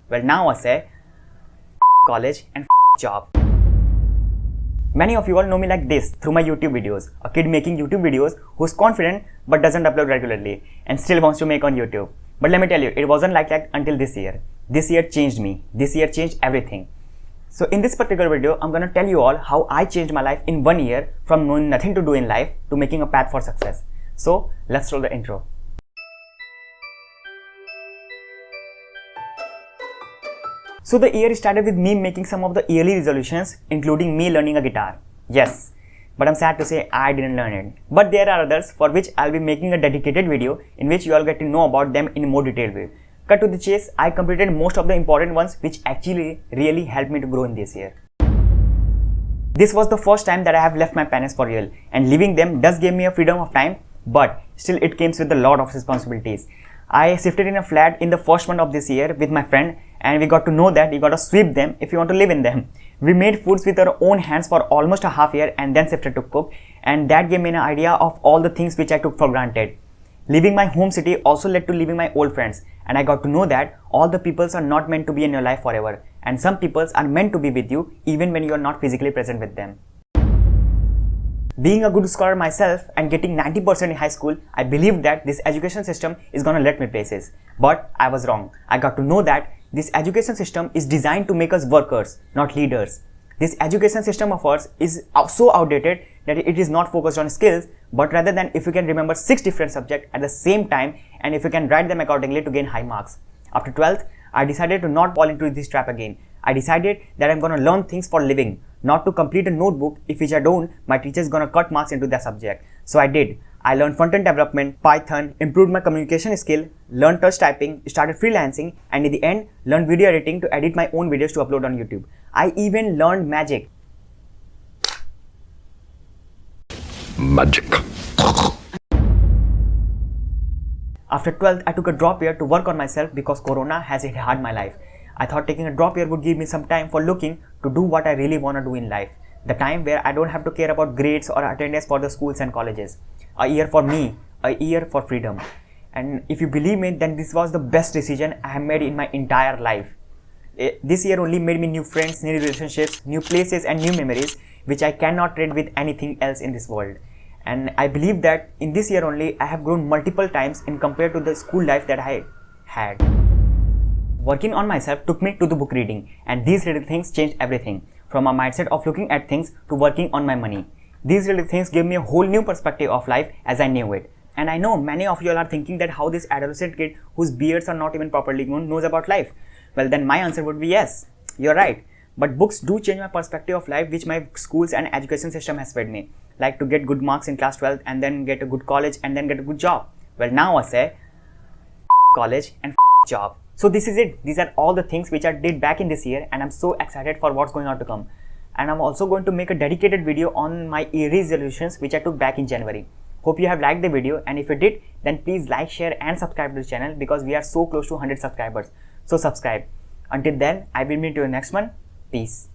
Well, now I say college and job. Many of you all know me like this through my YouTube videos. A kid making YouTube videos who's confident but doesn't upload regularly and still wants to make on YouTube. But let me tell you, it wasn't like that until this year. This year changed me. This year changed everything. So in this particular video, I'm gonna tell you all how I changed my life in 1 year from knowing nothing to do in life to making a path for success. So let's roll the intro. So the year started with me making some of the yearly resolutions, including me learning a guitar. Yes, but I'm sad to say I didn't learn it. But there are others for which I'll be making a dedicated video in which you all get to know about them in a more detailed way. Cut to the chase, I completed most of the important ones which actually really helped me to grow in this year. This was the first time that I have left my parents for real, and leaving them does give me a freedom of time, but still it comes with a lot of responsibilities. I shifted in a flat in the first month of this year with my friend, and we got to know that you gotta sweep them if you want to live in them. We made foods with our own hands for almost a half year and then shifted to cook, and that gave me an idea of all the things which I took for granted. Leaving my home city also led to leaving my old friends, and I got to know that all the peoples are not meant to be in your life forever, and some peoples are meant to be with you even when you are not physically present with them. Being a good scholar myself and getting 90% in high school, I believed that this education system is gonna let me places. But I was wrong. I got to know that this education system is designed to make us workers, not leaders. This education system of ours is so outdated that it is not focused on skills, but rather than if you can remember 6 different subjects at the same time and if you can write them accordingly to gain high marks. After 12th, I decided to not fall into this trap again. I decided that I'm gonna learn things for living, not to complete a notebook, if which I don't, my teacher is gonna cut marks into that subject. So I did. I learned frontend development, Python, improved my communication skill, learned touch typing, started freelancing, and in the end, learned video editing to edit my own videos to upload on YouTube. I even learned magic. Magic. After 12th, I took a drop year to work on myself because Corona has hit hard my life. I thought taking a drop year would give me some time for looking to do what I really want to do in life. The time where I don't have to care about grades or attendance for the schools and colleges. A year for me, a year for freedom. And if you believe me, then this was the best decision I have made in my entire life. This year only made me new friends, new relationships, new places and new memories which I cannot trade with anything else in this world. And I believe that in this year only I have grown multiple times in compared to the school life that I had. Working on myself took me to the book reading, and these little things changed everything, from my mindset of looking at things to working on my money. These little things gave me a whole new perspective of life as I knew it. And I know many of you all are thinking that how this adolescent kid whose beards are not even properly grown knows about life. Well, then my answer would be yes, you're right. But books do change my perspective of life which my schools and education system has fed me. Like to get good marks in class 12 and then get a good college and then get a good job. Well, now I say college and job. So this is it. These are all the things which I did back in this year, and I'm so excited for what's going on to come. And I'm also going to make a dedicated video on my yearly resolutions which I took back in January. Hope you have liked the video, and if you did, then please like, share and subscribe to the channel because we are so close to 100 subscribers. So subscribe. Until then, I will meet you in the next one. Peace.